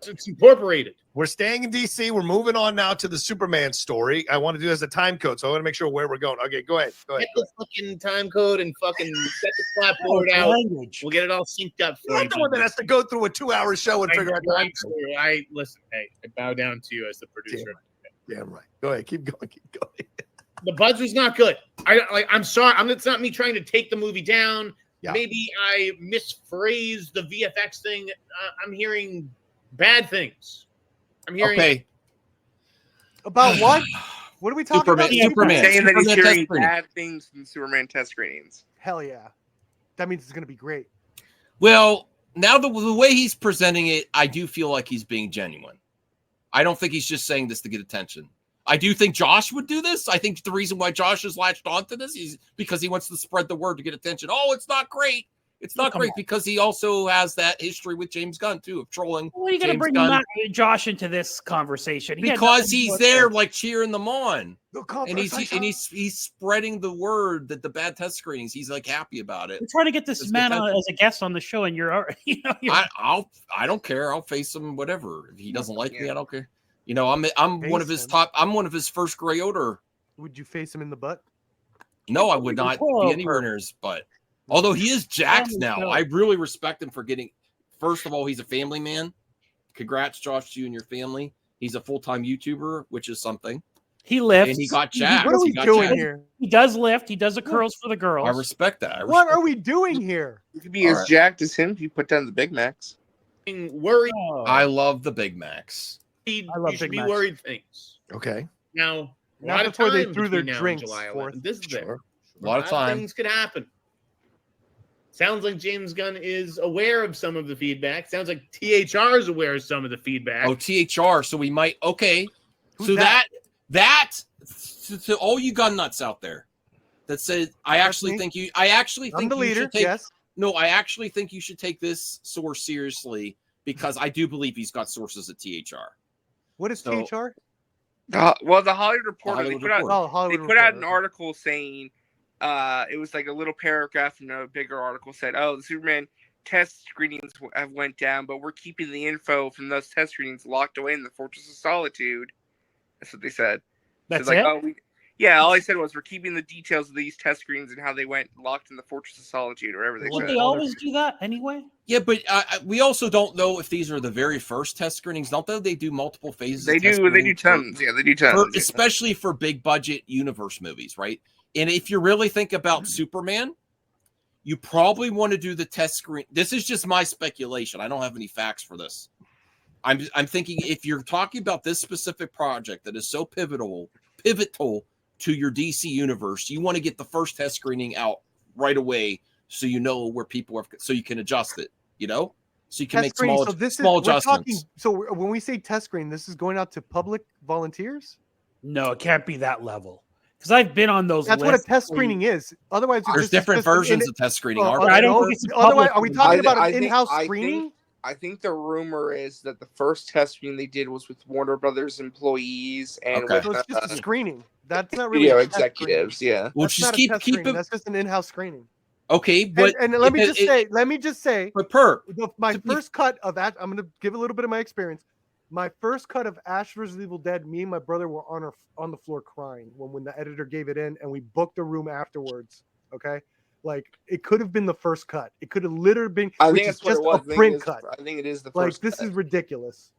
It's incorporated. We're staying in DC. We're moving on now to the Superman story. I want to do this as a time code, so I want to make sure where we're going. Okay, go ahead. Get the fucking time code and fucking set the clapboard out. Language. We'll get it all synced up for You're you. the one that has to go through a 2-hour show and figure out time code. I listen. Hey, I bow down to you as the producer. Damn right. Go ahead. Keep going. The buzz was not good. I'm sorry. It's not me trying to take the movie down. Yeah. Maybe I misphrased the VFX thing. I'm hearing bad things. I'm hearing about what? What are we talking about? Superman saying that he's hearing bad things from Superman test screenings. Hell yeah, that means it's going to be great. Well, now the way he's presenting it, I do feel like he's being genuine. I don't think he's just saying this to get attention. I do think Josh would do this. I think the reason why Josh has latched onto this is because he wants to spread the word to get attention. Oh, it's not great. It's not great because he also has that history with James Gunn, too, of trolling. Well, you got to bring Josh into this conversation. Because he's there, like, cheering them on. And he's spreading the word that the bad test screenings, he's, like, happy about it. We're trying to get this man as a guest on the show, and you're I don't care. I'll face him, whatever. If he doesn't like me, I don't care. You know, I'm one of his top. I'm one of his first gray odor. Would you face him in the butt? No, I would not be anywhere near his butt. Although he is jacked now, I really respect him for getting. First of all, he's a family man. Congrats, Josh, to you and your family. He's a full-time YouTuber, which is something. He lifts. And he got jacked. What are we doing here? He does lift. He does the curls for the girls. I respect that. What are we doing here? You could be as jacked as him if you put down the Big Macs. Worried. I love the Big Macs. You should be worried things. Okay. Now, not before they threw their drinks forth. This is there. A lot of time. Things could happen. Sounds like James Gunn is aware of some of the feedback. Sounds like THR is aware of some of the feedback. Oh, THR. So we might. Okay. Who's so that to all you gun nuts out there that said, I actually think you should take. Yes. No, I actually think you should take this source seriously because I do believe he's got sources at THR. What is THR? Well, the Hollywood Reporter, they put out an article article saying it was like a little paragraph in a bigger article said, "Oh, the Superman test screenings have went down, but we're keeping the info from those test screenings locked away in the Fortress of Solitude." That's what they said. That's so it. All I said was we're keeping the details of these test screenings and how they went locked in the Fortress of Solitude, or whatever they said. They always do that anyway. Yeah, but we also don't know if these are the very first test screenings. Don't they do multiple phases? They do. They do tons. Yeah, they do tons. Especially for big budget universe movies, right? And if you really think about Superman, you probably want to do the test screen. This is just my speculation. I don't have any facts for this. I'm thinking if you're talking about this specific project that is so pivotal to your DC universe, you want to get the first test screening out right away so you know where people are, so you can adjust it, you know? So you can make small adjustments. So when we say test screen, this is going out to public volunteers? No, it can't be that level. Because I've been on those. That's what a test screening is. Otherwise, there's different versions of test screening. I don't think it's otherwise, are we talking about an in-house screening? I think the rumor is that the first test screening they did was with Warner Brothers employees and so it's just a screening. That's not really video executives. Yeah, well, just keep it. That's just an in-house screening. Okay, but and let me just say, but my first cut of that, I'm going to give a little bit of my experience. My first cut of Ash vs. Evil Dead, me and my brother were on the floor crying when the editor gave it in, and we booked a room afterwards. Okay. Like it could have been the first cut. It could have literally been. I think it's just a print cut. I think it is the first. Like this cut. is ridiculous.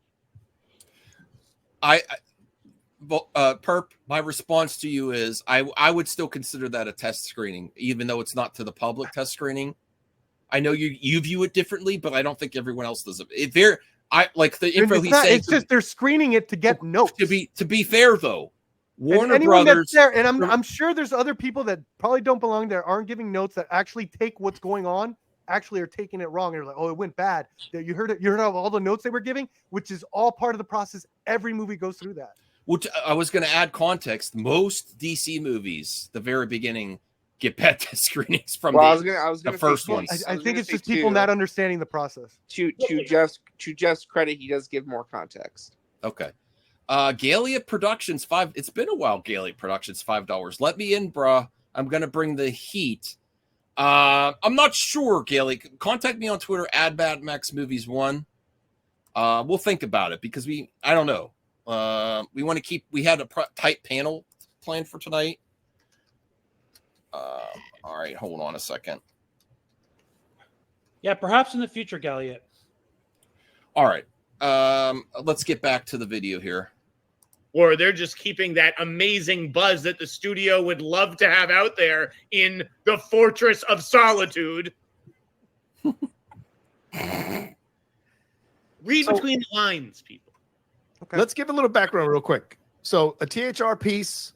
Perp, my response to you is I would still consider that a test screening, even though it's not to the public test screening. I know you view it differently, but I don't think everyone else does it. If they're like the info he's saying, it's just they're screening it to get notes. To be fair though. Warner Brothers, there, and I'm sure there's other people that probably don't belong there, aren't giving notes, that actually take what's going on, actually are taking it wrong. They're like, oh, it went bad. You heard it. You heard of all the notes they were giving, which is all part of the process. Every movie goes through that. Which I was going to add context. Most DC movies, the very beginning, get bad test screenings from the first ones. I think it's just people not understanding the process. To Jeff's credit, he does give more context. Okay. Galliot Productions $5. It's been a while. Galliot Productions $5. Let me in, bruh. I'm gonna bring the heat. I'm not sure, Galliot. Contact me on Twitter @BadMaxMovies1. We'll think about it because I don't know. We want to we had a tight panel planned for tonight. All right, hold on a second. Yeah, perhaps in the future, Galliot. All right. Let's get back to the video here. Or they're just keeping that amazing buzz that the studio would love to have out there in the Fortress of Solitude. Read between the lines, people. Okay. Let's give a little background real quick. So a THR piece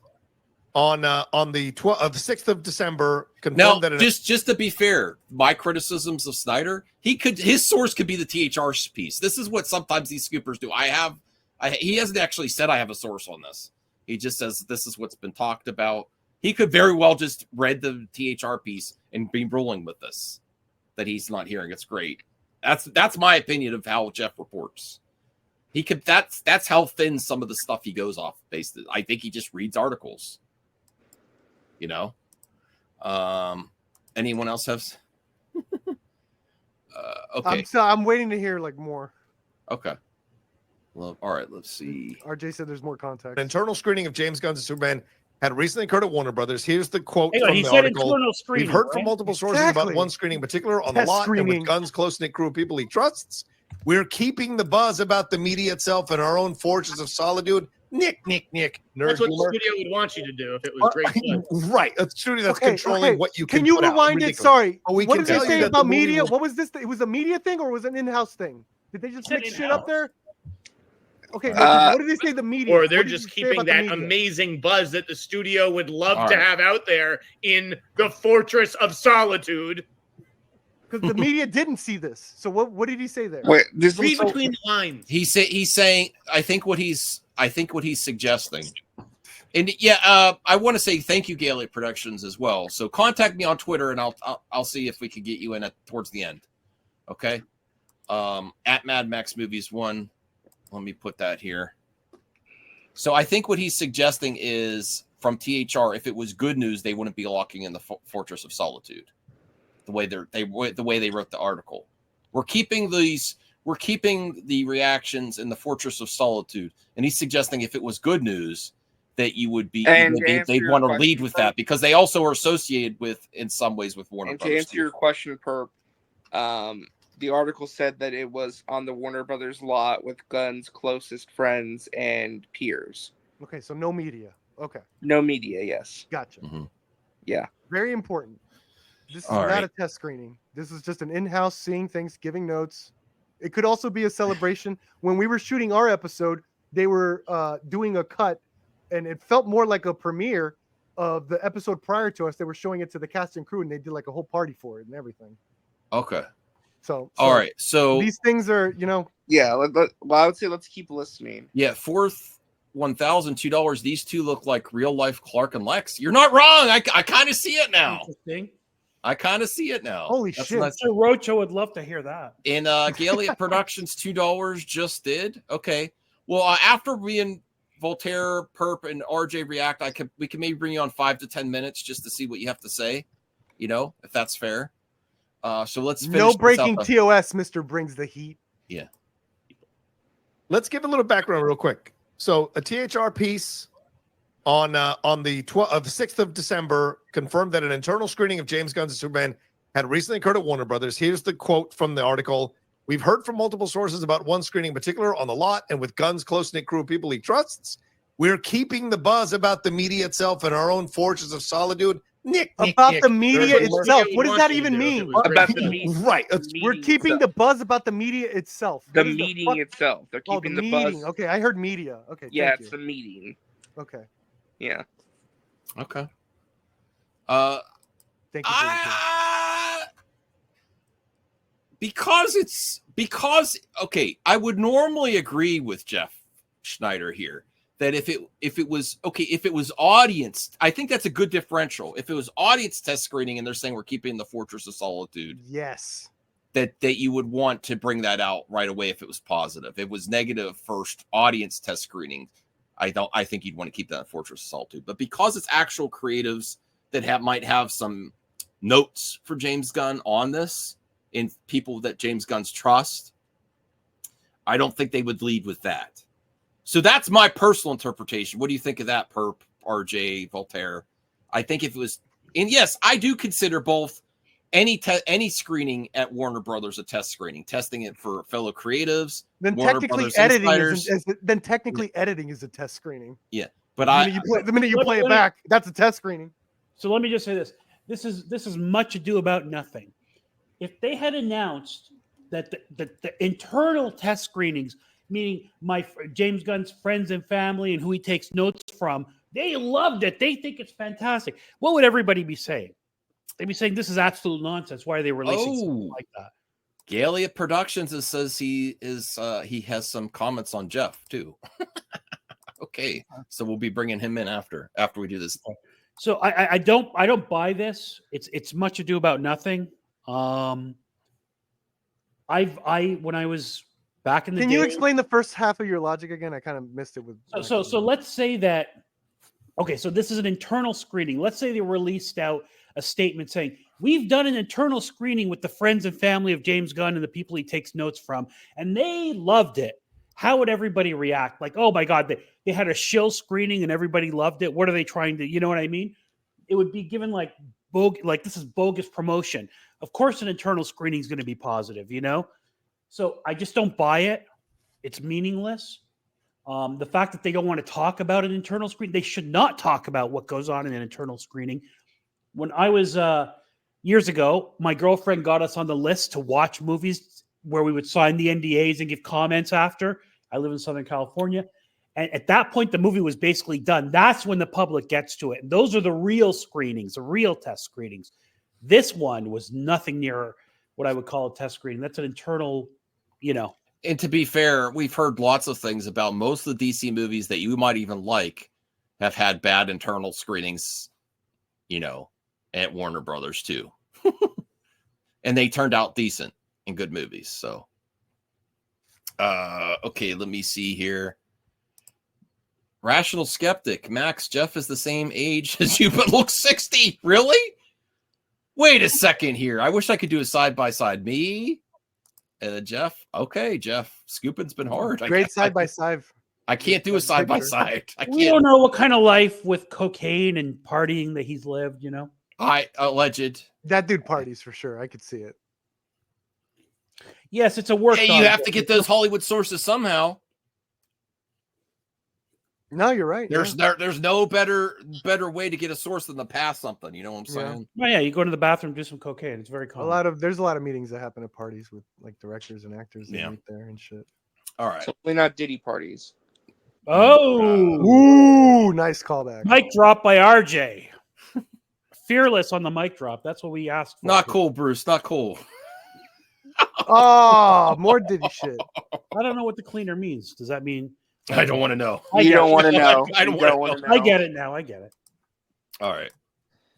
on the 6th of December confirmed that just to be fair, my criticisms of Sneider, his source could be the THR piece. This is what sometimes these scoopers do. He hasn't actually said I have a source on this. He just says this is what's been talked about. He could very well just read the THR piece and be ruling with this that he's not hearing. It's great. That's my opinion of how Jeff reports. He could that's how thin some of the stuff he goes off based. I think he just reads articles. You know. Anyone else has? Okay. I'm waiting to hear like more. Okay. Well, all right, let's see. RJ said there's more context. An internal screening of James Gunn's Superman had recently occurred at Warner Brothers. Here's the quote from he the said article. internal screening, We've heard right? from multiple sources about one screening in particular on the Test lot, screening. and with Gunn's close-knit crew of people he trusts. We're keeping the buzz about the media itself and our own fortress of solitude. Nick. Nerd That's what humor. the studio would want you to do if it was great fun. Right. A studio that's controlling what you can Can you put out. rewind it? Ridiculous. Sorry. But we What can did they tell you say that about the movie media? will- What was this? It was a media thing or was it an in-house thing? Did they just said mix shit up there? Okay, Uh, what did they say the media? Or they're What did just they say keeping about the that media? amazing buzz that the studio would love All to right. have out there in the Fortress of Solitude. Because the media didn't see this. So what did he say there? Wait, this Read between the lines. He's saying I think what he's suggesting. And yeah, I want to say thank you, Galliot Productions, as well. So contact me on Twitter, and I'll see if we could get you in towards the end. Okay, at Mad Max Movies 1. Let me put that here. So I think what he's suggesting is from THR, if it was good news, they wouldn't be locking in the Fortress of Solitude. The way they wrote the article, we're keeping the reactions in the Fortress of Solitude, and he's suggesting if it was good news that you would be they'd want to lead with that because they also are associated with in some ways with Warner and Brothers. to answer your question, Perp, the article said that it was on the Warner Brothers lot with Gunn's closest friends and peers. Okay, so no media. Okay, No media, yes. gotcha. Mm-hmm. Yeah. Very important. This is All not right. a test screening. This is just an in-house seeing things, giving notes. It could also be a celebration. When we were shooting our episode, they were doing a cut, and it felt more like a premiere of the episode prior to us. They were showing it to the cast and crew, and they did like a whole party for it and everything. Okay. So All right. So these things are, Yeah, well, I would say let's keep listening. yeah, fourth $1,002. These two look like real life Clark and Lex. You're not wrong. I kind of see it now. Interesting. I kind of see it now. Holy That's shit. nuts. So Rocho would love to hear that. And Galliot Productions $2 just did. Okay. Well, after we and Voltaire, Perp, and RJ react, we can maybe bring you on 5 to 10 minutes just to see what you have to say. If that's fair. So let's finish. No breaking this up. TOS. Mr. brings the heat. Yeah. Let's give a little background real quick. So a THR piece on the 6th of December confirmed that an internal screening of James Gunn's Superman had recently occurred at Warner Brothers. Here's the quote from the article. We've heard from multiple sources about one screening in particular on the lot, and with Gunn's close-knit crew of people he trusts. We're keeping the buzz about the media itself and our own fortress of solitude. Nick. The media Nerd humor. itself. What does that Want you to even do if it mean? was great About fun. the meeting. Right. We're keeping the buzz about the media itself. the What is meeting fuck- itself. They're Oh, keeping the the meeting. buzz. Okay, I heard media. Okay, Yeah, thank it's you. the meeting. Okay, Yeah. Okay. thank you. For Okay, I would normally agree with Jeff Schneider here that if it was audience, I think that's a good differential. If it was audience test screening and they're saying we're keeping the Fortress of Solitude, yes. that you would want to bring that out right away if it was positive. If it was negative first audience test screening, I think you'd want to keep that in Fortress of Solitude. But because it's actual creatives that might have some notes for James Gunn on this and people that James Gunn's trust, I don't think they would lead with that. So that's my personal interpretation. What do you think of that, Perp, RJ, Voltaire? I think if it was, and yes, I do consider both any screening at Warner Brothers a test screening, testing it for fellow creatives. Then Warner technically Brothers editing insiders. editing is a test screening. Yeah, but the minute you play it back, that's a test screening. So let me just say this: this is much ado about nothing. If they had announced that the internal test screenings, meaning James Gunn's friends and family and who he takes notes from, they loved it. They think it's fantastic. What would everybody be saying? They'd be saying this is absolute nonsense. Why are they releasing something like that? Galliot Productions says he has some comments on Jeff too. Okay, so we'll be bringing him in after we do this. So I don't buy this. It's much ado about nothing. When I was back in the day. Can you explain the first half of your logic again? I kind of missed it with. So let's say that. Okay, so this is an internal screening. Let's say they released out a statement saying, we've done an internal screening with the friends and family of James Gunn and the people he takes notes from, and they loved it. How would everybody react? Like, oh my God, they had a shill screening and everybody loved it. What are they trying to, you know what I mean? It would be given like this is bogus promotion. Of course, an internal screening is going to be positive, you know? So I just don't buy it. It's meaningless. The fact that they don't want to talk about an internal screening, they should not talk about what goes on in an internal screening. When I was years ago, my girlfriend got us on the list to watch movies where we would sign the NDAs and give comments after. I live in Southern California. And at that point, the movie was basically done. That's when the public gets to it. And those are the real screenings, the real test screenings. This one was nothing near what I would call a test screening. That's an internal, you know. And to be fair, we've heard lots of things about most of the DC movies that you might even like have had bad internal screenings, you know, at Warner Brothers too. And they turned out decent and good movies. So, okay, let me see here. Rational Skeptic, Max, Jeff is the same age as you, but looks 60. Really? Wait a second here. I wish I could do a side-by-side. Me? Jeff? Okay, Jeff. Scooping's been hard. Great side-by-side. I can't do a side-by-side. I can't. We don't know what kind of life with cocaine and partying that he's lived, you know? Alleged. That dude parties for sure. I could see it. Yes, it's a work. Hey, you have to get those Hollywood sources somehow. No, you're right. There's no better way to get a source than to pass something. You know what I'm saying? Oh yeah, you go to the bathroom, do some cocaine. It's very common. There's a lot of meetings that happen at parties with like directors and actors that meet there and shit. All right. Certainly not Diddy parties. Oh, ooh, nice callback. Mic drop by RJ. Fearless on the mic drop. That's what we asked for. Not cool, Bruce. Not cool. Oh, more Diddy shit. I don't know what the cleaner means. Does that mean? I don't want to know. You don't want to know. I don't want to know. I get it now. I get it. All right.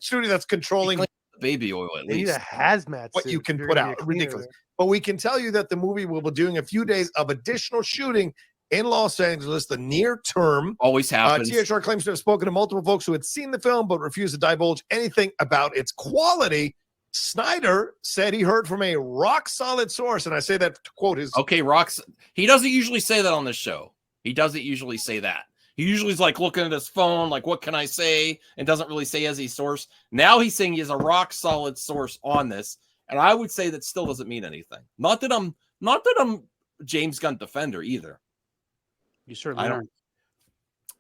Studio that's controlling baby oil at They need least. a hazmat what suit you can if you're put gonna be out. a cleaner. Ridiculous. But we can tell you that the movie will be doing a few days of additional shooting in Los Angeles, the near term. Always happens. THR claims to have spoken to multiple folks who had seen the film but refused to divulge anything about its quality. Sneider said he heard from a rock-solid source, and I say that to quote his... Okay, rocks. He doesn't usually say that on this show. He doesn't usually say that. He usually is like looking at his phone, like, what can I say? And doesn't really say as a source. Now he's saying he has a rock-solid source on this, and I would say that still doesn't mean anything. Not that I'm James Gunn defender either. You certainly aren't.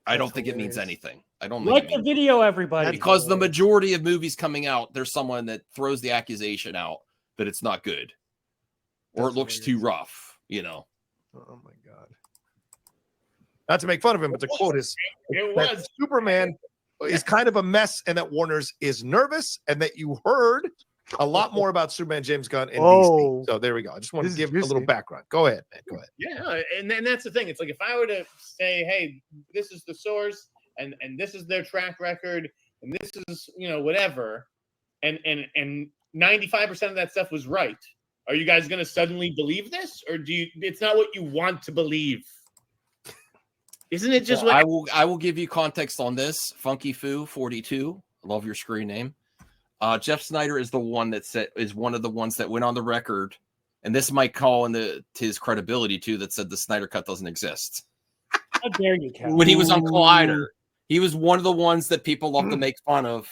I don't think it means anything. I don't like the video, everybody. Because the majority of movies coming out, there's someone that throws the accusation out that it's not good or it looks too rough, you know. Oh my God. Not to make fun of him, but the quote is that Superman is kind of a mess and that Warner's is nervous and that you heard a lot more about Superman James Gunn in DC. So there we go. I just want to give a little background. Go ahead, man. Go ahead. Yeah, and then that's the thing. It's like if I were to say, hey, this is the source and this is their track record and this is, you know, whatever, and 95% of that stuff was right. Are you guys going to suddenly believe this, or it's not what you want to believe? Isn't it just well, I will give you context on this. Funky Foo 42. Love your screen name. Jeff Sneider is the one that is one of the ones that went on the record And this might call into his credibility too, that said the Snyder Cut doesn't exist. How dare you, Cal? When he was on Collider, he was one of the ones that people love to make fun of.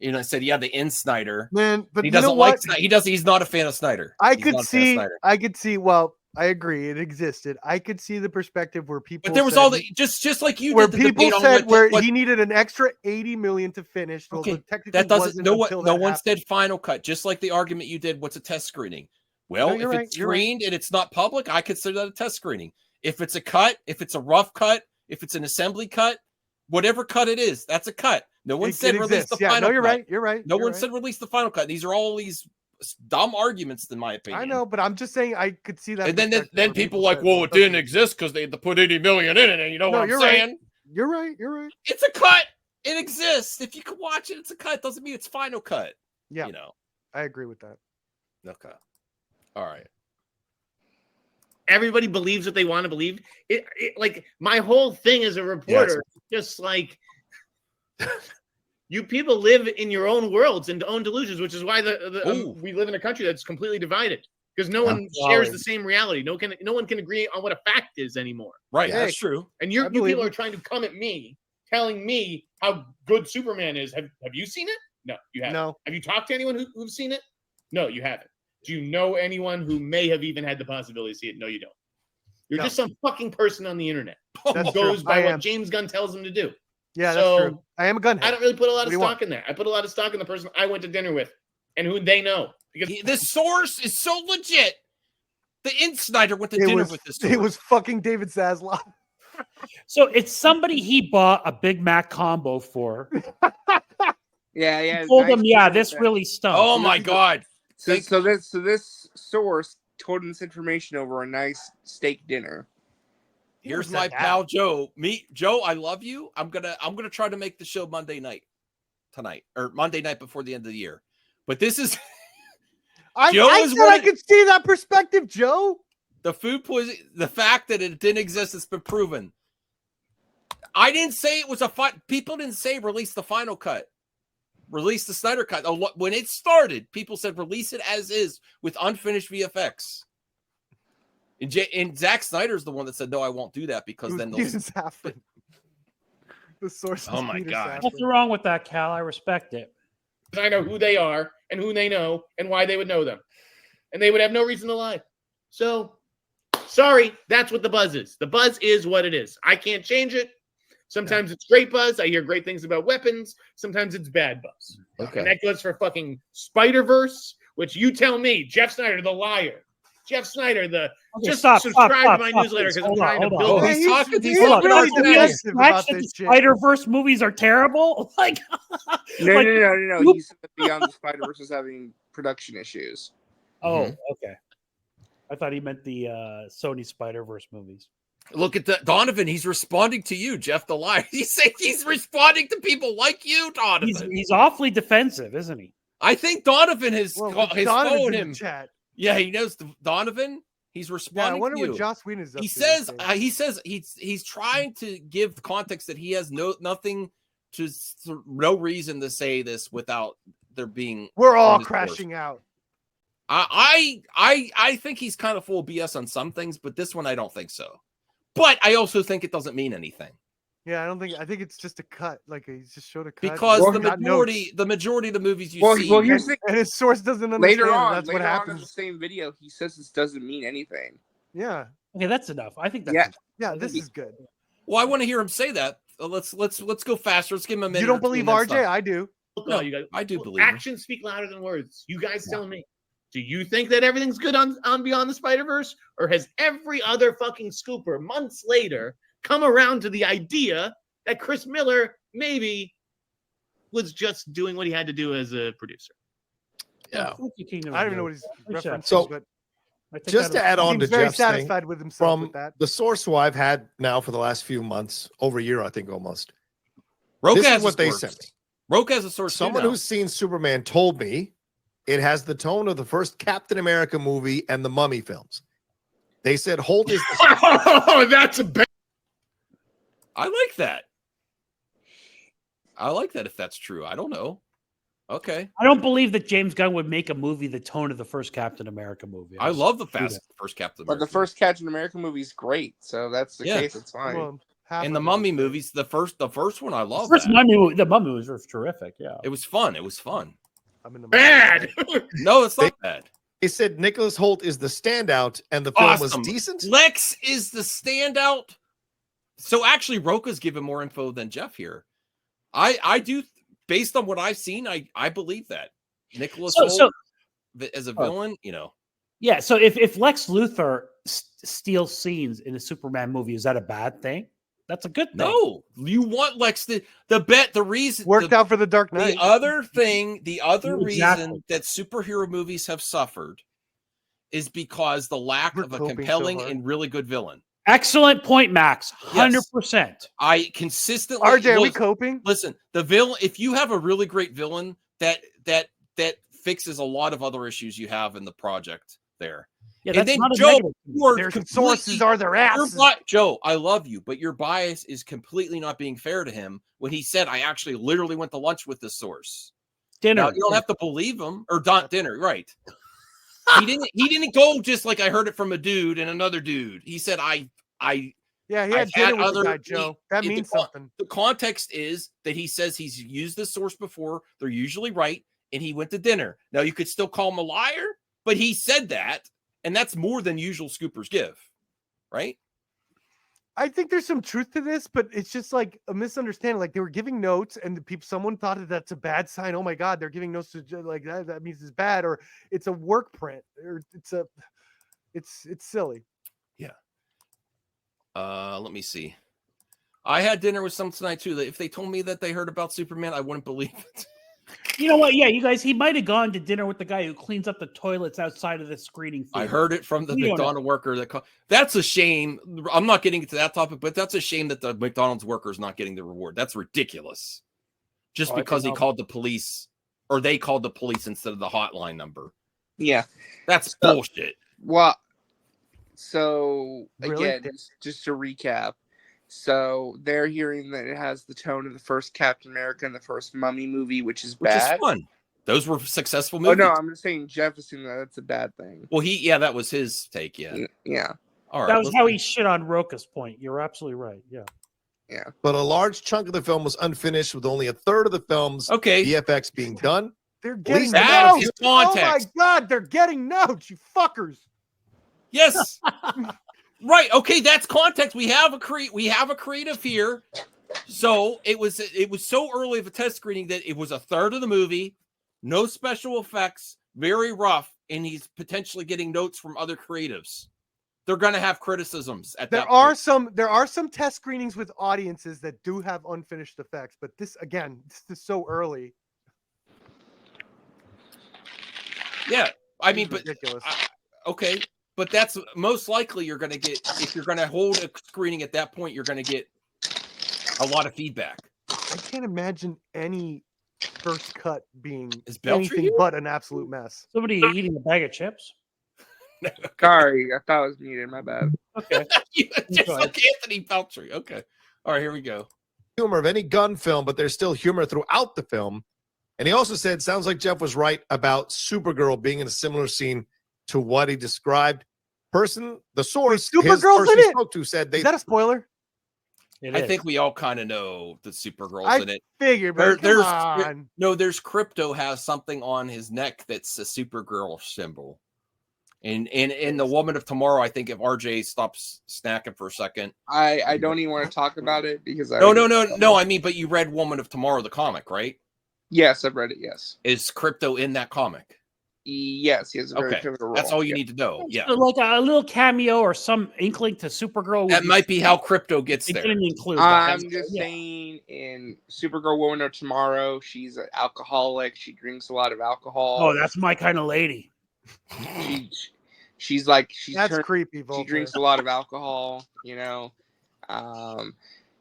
You know, said, yeah, the in Snyder. Man, but he you know doesn't what? like Snyder. He's not a fan of Snyder. I He's could not a fan of see. Snyder. I could see. Well, I agree. It existed. I could see the perspective where people. But there was said, all the just like you where did the people debate said on where what, he needed an extra 80 million to finish. Well, okay, technically that doesn't wasn't no one until no that one happened. said final cut. Just like the argument you did, what's a test screening? Well, No, if you're right, it's you're right. screened and it's not public, I consider that a test screening. If it's a cut, if it's a rough cut, if it's an assembly cut, whatever cut it is, that's a cut. No one said release the final No, you're cut. right. You're right. No you're one right. said release the final cut. These are all these dumb arguments, in my opinion. I know, but I'm just saying I could see that. And then perspective then where people like, said, well, it doesn't didn't exist because they had to put 80 million in it. And you know No, what I'm you're right. saying? You're right. You're right. It's a cut. It exists. If you can watch it, it's a cut. Doesn't mean it's final cut. Yeah, You know. I agree with that. Okay. All right. Everybody believes what they want to believe. Like my whole thing as a reporter, just like you people live in your own worlds and own delusions, which is why we live in a country that's completely divided because no one shares the same reality. No one can agree on what a fact is anymore. Right. Hey, That's true. And you people are trying to come at me, telling me how good Superman is. Have you seen it? No, you haven't. No. Have you talked to anyone who's seen it? No, you haven't. Do you know anyone who may have even had the possibility to see it? No, you don't. You're just some fucking person on the internet who goes by what James Gunn tells him to do. Yeah, that's true. I am a gunhead. I don't really put a lot of stock in that. I put a lot of stock in the person I went to dinner with and who they know. Because the source is so legit. The Sneider went to dinner with this source. It was fucking David Zaslav. So it's somebody he bought a Big Mac combo for. Yeah. He told nice him, yeah, this that. really stunk. Oh my God. So this source told him this information over a nice steak dinner. Here's my pal Joe. Joe, I love you. I'm gonna try to make the show Monday night tonight or Monday night before the end of the year. But this is I said I could see that perspective, Joe. The food poisoning, the fact that it didn't exist has been proven. I didn't say it was a people didn't say release the final cut. Release the Snyder cut. When it started, people said release it as is with unfinished VFX. And Zack Snyder's the one that said, no, I won't do that because then they'll... The source. Oh my God. Nothing wrong with that, Cal. I respect it. I know who they are and who they know and why they would know them. And they would have no reason to lie. So, sorry, that's what the buzz is. The buzz is what it is. I can't change it. Sometimes it's great buzz. I hear great things about weapons. Sometimes it's bad buzz. Okay. And that goes for fucking Spider-Verse, which you tell me, Jeff Snyder, the liar. Jeff Snyder, subscribe to my newsletter because I'm trying to build. He's talking. He's really defensive about this shit. Spider-Verse movies are terrible. Like, no. He said that Beyond the Spider-Verse is having production issues. Oh, okay. I thought he meant the Sony Spider-Verse movies. Look at that, Donovan. He's responding to you, Jeff the liar. He's responding to people like you, Donovan. He's awfully defensive, isn't he? I think Donovan has phoned him. Chat. Yeah, he knows Donovan. He's responding. Yeah, I wonder to you. what Joss Whedon is up He to. He says he's trying to give the context that he has no reason to say this without there being. We're all crashing out. I think he's kind of full of BS on some things, but this one I don't think so. But I also think it doesn't mean anything. Yeah, I think it's just a cut. Like he just showed a cut. Because the majority of the movies you see. Well, here's the and his source doesn't understand. Later on, that's what happens. in the same video, he says this doesn't mean anything. Yeah. Okay, that's enough. I think that's enough. Yeah, this is good. Well, I want to hear him say that. Let's go faster. Let's give him a minute. You don't believe RJ? I do. No, you guys. I do believe actions speak louder than words. You guys tell me. Do you think that everything's good on Beyond the Spider-Verse? Or has every other fucking scooper months later come around to the idea that Chris Miller maybe was just doing what he had to do as a producer? Yeah. I don't even know what he's referencing. So, but just to add on to very Jeff's satisfied thing, with himself from with that. the source who I've had now for the last few months, over a year, I think almost. Roca This has is what they sent me. Roca has a source. Someone who's seen Superman told me it has the tone of the first Captain America movie and the Mummy films. They said, hold his. Oh, that's a bad. I like that. I like that if that's true. I don't know. Okay. I don't believe that James Gunn would make a movie the tone of the first Captain America movie. I love the first Captain America. But the first Captain America movie is great, so that's the case. It's fine. Well, half And of the it Mummy is great. movies, the first one, I love First that. the Mummy was terrific. Yeah, It was fun. It was fun. I'm in the Bad. No, it's not bad. They said Nicholas Holt is the standout, and the film was Awesome. decent. Lex is the standout. So actually, Roka's given more info than Jeff here. I do, based on what I've seen, I believe that Nicholas Holt as a villain, you know. Yeah. So if Lex Luthor steals scenes in a Superman movie, is that a bad thing? That's a good thing. No, you want Lex the reason Worked out for the Dark Knight. The other Exactly. reason that superhero movies have suffered is because the lack We're of a coping so compelling hard. and really good villain. Excellent point, Max. 100%. I consistently RJ, are we coping? Listen, the villain. If you have a really great villain, that fixes a lot of other issues you have in the project there. Yeah, And that's then not a Joe, negative. you are Their completely- sources are their asses. Joe, I love you, but your bias is completely not being fair to him when he said, I actually literally went to lunch with this source. Dinner. Now, you don't have to believe him or dinner, right? He didn't go just like I heard it from a dude and another dude. He said, Yeah, he I had dinner had with other- the guy, Joe. That the means con- something. The context is that he says he's used this source before. They're usually right. And he went to dinner. Now, you could still call him a liar, but he said that. And that's more than usual scoopers give, right? I think there's some truth to this, but it's just like a misunderstanding. Like they were giving notes, and the people, someone thought that that's a bad sign. Oh my God, they're giving notes to like that. That means it's bad, or it's a work print, or it's silly. Yeah. Let me see. I had dinner with some tonight too. If they told me that they heard about Superman, I wouldn't believe it. You know what? Yeah, you guys, he might have gone to dinner with the guy who cleans up the toilets outside of the screening theater. I heard it from the We don't McDonald's worker. That's a shame. I'm not getting into that topic, but that's a shame that the McDonald's worker is not getting the reward. That's ridiculous. Just because he called the police, or they called the police instead of the hotline number. Yeah, That's bullshit. well, so Really? again, just to recap. So they're hearing that it has the tone of the first Captain America and the first Mummy movie, which is Which bad. is fun. Those were successful Oh movies. no, I'm just saying Jeff assumed that that's a bad thing. Well, that was his take. Yeah. Yeah. All right. That was how he shit on Roka's point. You're absolutely right. Yeah. But a large chunk of the film was unfinished, with only a third of the film's Okay. VFX being done. They're getting that notes. is Oh my context. God, they're getting notes. You fuckers. Yes. Right. Okay, that's context. We have a creative here. So it was so early of a test screening that it was a third of the movie, no special effects, very rough, and he's potentially getting notes from other creatives. They're going to have criticisms at that point. There are some test screenings with audiences that do have unfinished effects, but this is so early. Yeah. I mean, It's but ridiculous. okay, but that's most likely you're going to get, if you're going to hold a screening at that point, you're going to get a lot of feedback. I can't imagine any first cut being Is Belcher anything here? but an absolute mess. Somebody eating a bag of chips. Sorry, I thought it was muted. My bad. Okay. Just like Anthony Peltry. Okay. All right, here we go. Humor of any gun film, but there's still humor throughout the film. And he also said, sounds like Jeff was right about Supergirl being in a similar scene to what he described. The source, his Supergirl's person in he it? spoke to said Is that a spoiler? I think we all kind of know the Supergirl's in it. Figured, but There's Crypto has something on his neck that's a Supergirl symbol. And in the Woman of Tomorrow, I think if RJ stops snacking for a second. I don't even want to talk about it because No. I mean, but you read Woman of Tomorrow, the comic, right? Yes, I've read it. Yes. Is Crypto in that comic? Yes, he has a very Okay, pivotal role. that's all you Yeah. need to know. Yeah, Like a little cameo or some inkling to Supergirl. that might be how Crypto gets They there. didn't include that. I'm just saying, in Supergirl Woman of Tomorrow, she's an alcoholic. She drinks a lot of alcohol. Oh, that's my kind of lady. She's That's creepy. She Voltaire. drinks a lot of alcohol. You know,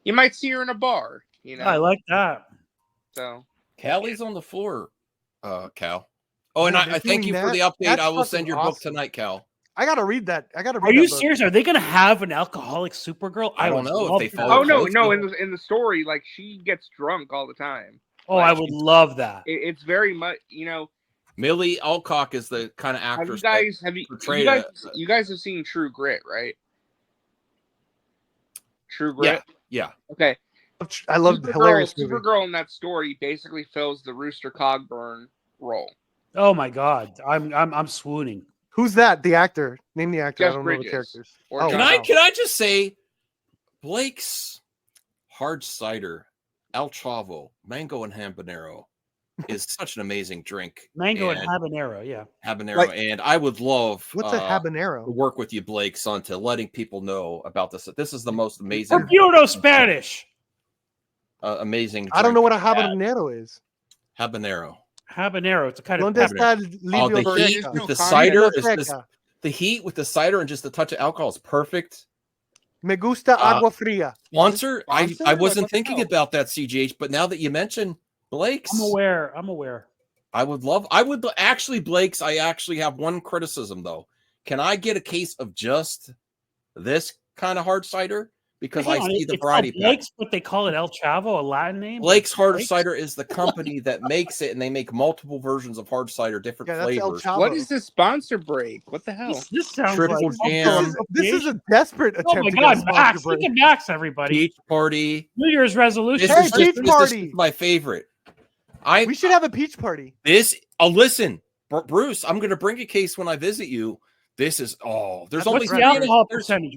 you might see her in a bar. You know, I like that. so. Callie's on the floor, Cal. Oh, and Yeah, I they're thank you doing for the that. update. That's I will send fucking your book awesome. tonight, Cal. I gotta read that. I gotta read. Are you that book. serious? Are they going to have an alcoholic Supergirl? I don't would know if love they that. follow Oh no, Close no! to- In the story, like she gets drunk all the time. Oh, I would love that. It's very much, Millie Alcock is the kind of actress. You guys have seen True Grit, right? True Grit. Yeah. Okay. I love the hilarious movie. Supergirl in that story basically fills the Rooster Cogburn role. Oh my God, I'm swooning. Who's that? The actor? Name the actor. Jeff I don't Bridges. know the characters. Can I just say, Blake's hard cider, El Chavo, mango and habanero, is such an amazing drink. Mango and habanero, yeah. Habanero, and I would love what's a habanero? to work with you, Blake, son, to letting people know about this. This is the most amazing. Puro Spanish. Amazing. I don't know what a habanero is. Habanero. Habanero. It's a kind of. The heat with the cider is just the heat with the cider and just a touch of alcohol is perfect. Me gusta agua fria. Sponsor? I wasn't thinking about that, CGH, but now that you mention Blake's, I'm aware. Blake's. I actually have one criticism though. Can I get a case of just this kind of hard cider? Because I see the variety. Blake's, but they call it El Chavo, a Latin name. Blake's Hard Cider is the company that makes it, and they make multiple versions of hard cider, different flavors. What is this sponsor break? What the hell? This sounds Triple like Jam. This is a desperate attempt. Oh my God, Max! Look at Max, everybody. Peach Party. New Year's resolution. Peach Party. This is my favorite. We should have a peach party. Listen, Bruce. I'm going to bring a case when I visit you. This is there's only the alcohol percentage.